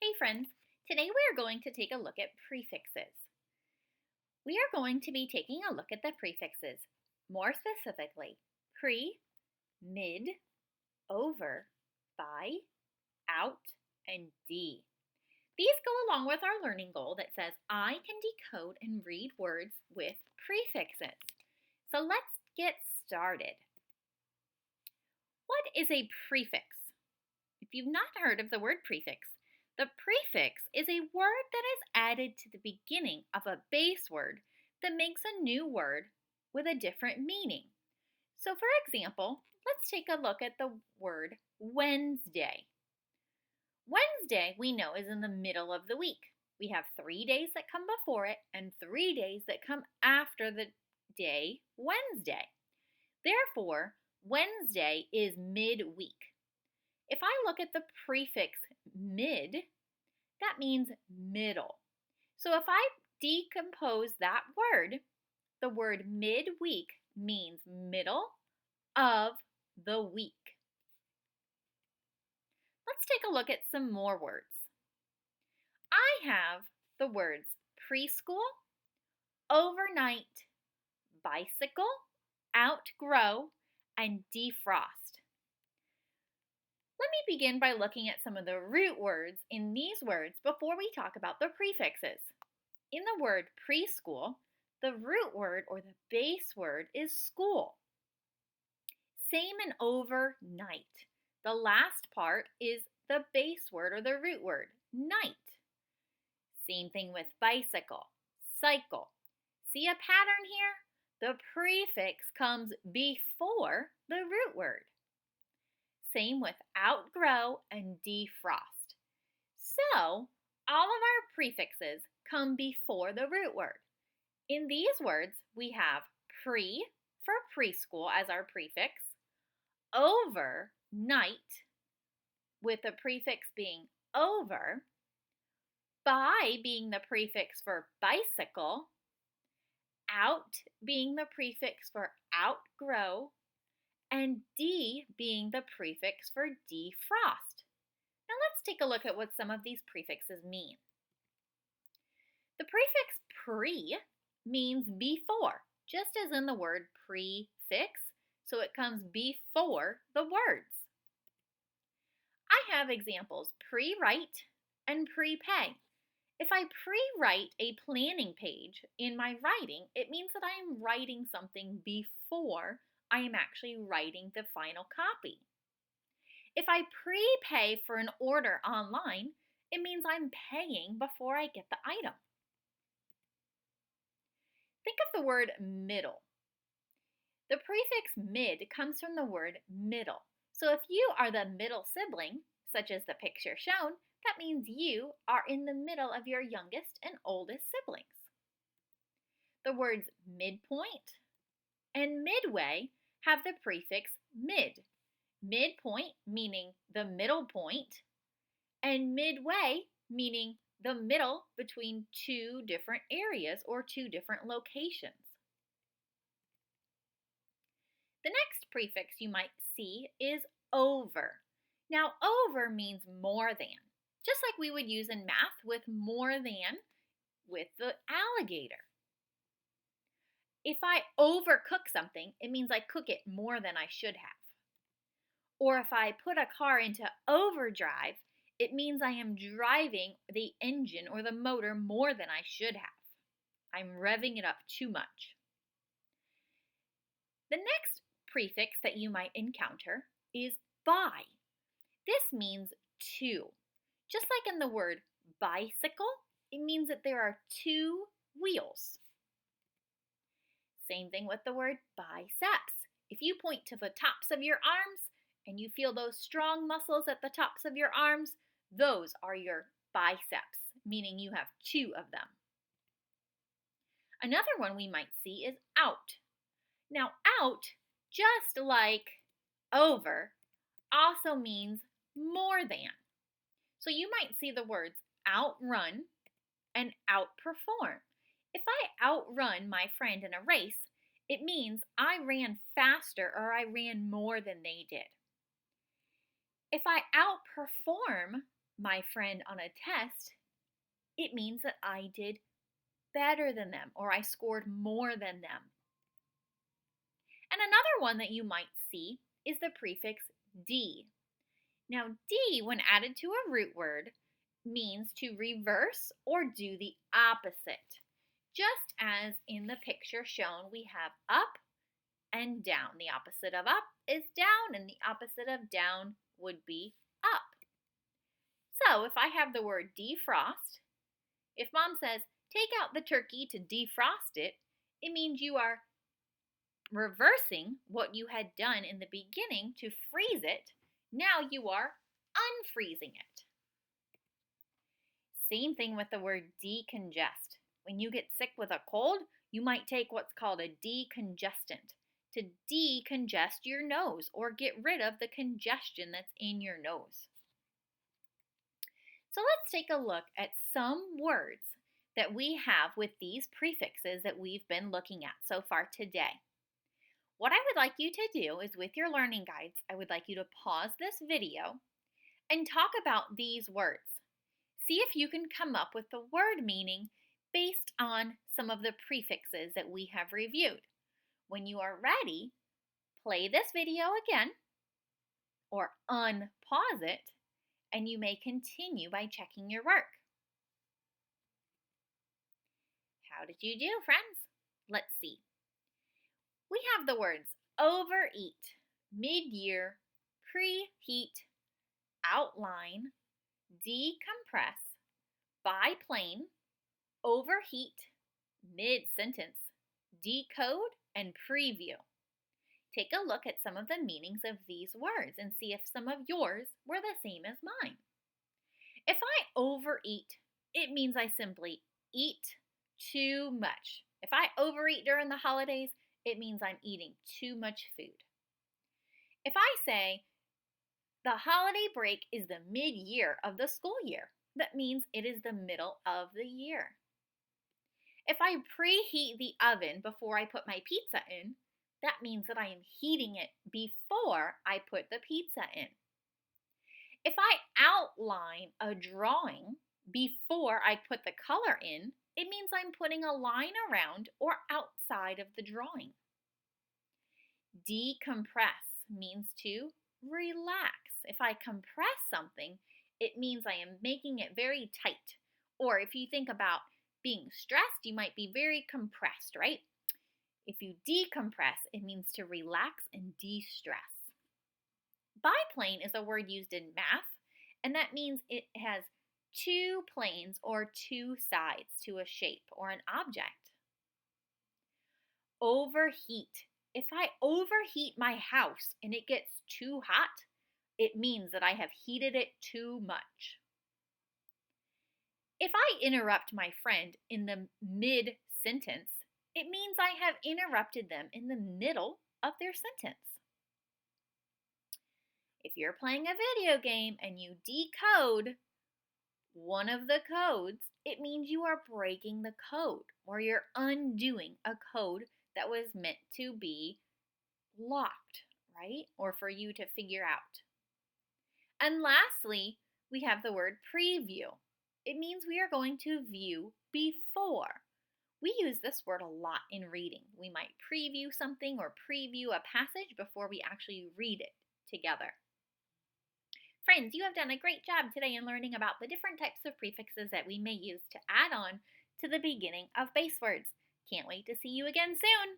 Hey friends, today we are going to take a look at prefixes. We are going to be taking a look at the prefixes, more specifically, pre, mid, over, by, out, and d. These go along with our learning goal that says I can decode and read words with prefixes. So let's get started. What is a prefix? If you've not heard of the word prefix, the prefix is a word that is added to the beginning of a base word that makes a new word with a different meaning. So for example, let's take a look at the word Wednesday. Wednesday, we know, is in the middle of the week. We have 3 days that come before it and 3 days that come after the day Wednesday. Therefore, Wednesday is midweek. If I look at the prefix mid, that means middle. So if I decompose that word, the word midweek means middle of the week. Let's take a look at some more words. I have the words preschool, overnight, bicycle, outgrow, and defrost. Let me begin by looking at some of the root words in these words before we talk about the prefixes. In the word preschool, the root word or the base word is school. Same in overnight. The last part is the base word or the root word, night. Same thing with bicycle, cycle. See a pattern here? The prefix comes before the root word. Same with outgrow and defrost. So, all of our prefixes come before the root word. In these words, we have pre for preschool as our prefix, overnight with the prefix being over, by being the prefix for bicycle, out being the prefix for outgrow, and D being the prefix for defrost. Now let's take a look at what some of these prefixes mean. The prefix pre means before, just as in the word prefix, so it comes before the words. I have examples, pre-write and prepay. If I pre-write a planning page in my writing, it means that I am writing something before I am actually writing the final copy. If I prepay for an order online, it means I'm paying before I get the item. Think of the word middle. The prefix mid comes from the word middle. So if you are the middle sibling, such as the picture shown, that means you are in the middle of your youngest and oldest siblings. The words midpoint and midway have the prefix mid. Midpoint meaning the middle point, and midway meaning the middle between two different areas or two different locations. The next prefix you might see is over. Now, over means more than, just like we would use in math with more than with the alligator. If I overcook something, it means I cook it more than I should have. Or if I put a car into overdrive, it means I am driving the engine or the motor more than I should have. I'm revving it up too much. The next prefix that you might encounter is by. This means two. Just like in the word bicycle, it means that there are two wheels. Same thing with the word biceps. If you point to the tops of your arms and you feel those strong muscles at the tops of your arms, those are your biceps, meaning you have two of them. Another one we might see is out. Now, out, just like over, also means more than. So you might see the words outrun and outperform. If I outrun my friend in a race, it means I ran faster or I ran more than they did. If I outperform my friend on a test, it means that I did better than them or I scored more than them. And another one that you might see is the prefix D. Now, D, when added to a root word, means to reverse or do the opposite. Just as in the picture shown, we have up and down. The opposite of up is down, and the opposite of down would be up. So if I have the word defrost, if Mom says, take out the turkey to defrost it, it means you are reversing what you had done in the beginning to freeze it. Now you are unfreezing it. Same thing with the word decongest. When you get sick with a cold, you might take what's called a decongestant to decongest your nose or get rid of the congestion that's in your nose. So let's take a look at some words that we have with these prefixes that we've been looking at so far today. What I would like you to do is with your learning guides, I would like you to pause this video and talk about these words. See if you can come up with the word meaning based on some of the prefixes that we have reviewed. When you are ready, play this video again or unpause it, and you may continue by checking your work. How did you do, friends? Let's see. We have the words overeat, mid-year, preheat, outline, decompress, biplane, overheat, mid-sentence, decode, and preview. Take a look at some of the meanings of these words and see if some of yours were the same as mine. If I overeat, it means I simply eat too much. If I overeat during the holidays, it means I'm eating too much food. If I say the holiday break is the mid-year of the school year, that means it is the middle of the year. If I preheat the oven before I put my pizza in, that means that I am heating it before I put the pizza in. If I outline a drawing before I put the color in, it means I'm putting a line around or outside of the drawing. Decompress means to relax. If I compress something, it means I am making it very tight. Or if you think about being stressed, you might be very compressed, right? If you decompress, it means to relax and de-stress. Biplane is a word used in math, and that means it has two planes or two sides to a shape or an object. Overheat. If I overheat my house and it gets too hot, it means that I have heated it too much. If I interrupt my friend in the mid-sentence, it means I have interrupted them in the middle of their sentence. If you're playing a video game and you decode one of the codes, it means you are breaking the code or you're undoing a code that was meant to be locked, right? Or for you to figure out. And lastly, we have the word preview. It means we are going to view before. We use this word a lot in reading. We might preview something or preview a passage before we actually read it together. Friends, you have done a great job today in learning about the different types of prefixes that we may use to add on to the beginning of base words. Can't wait to see you again soon.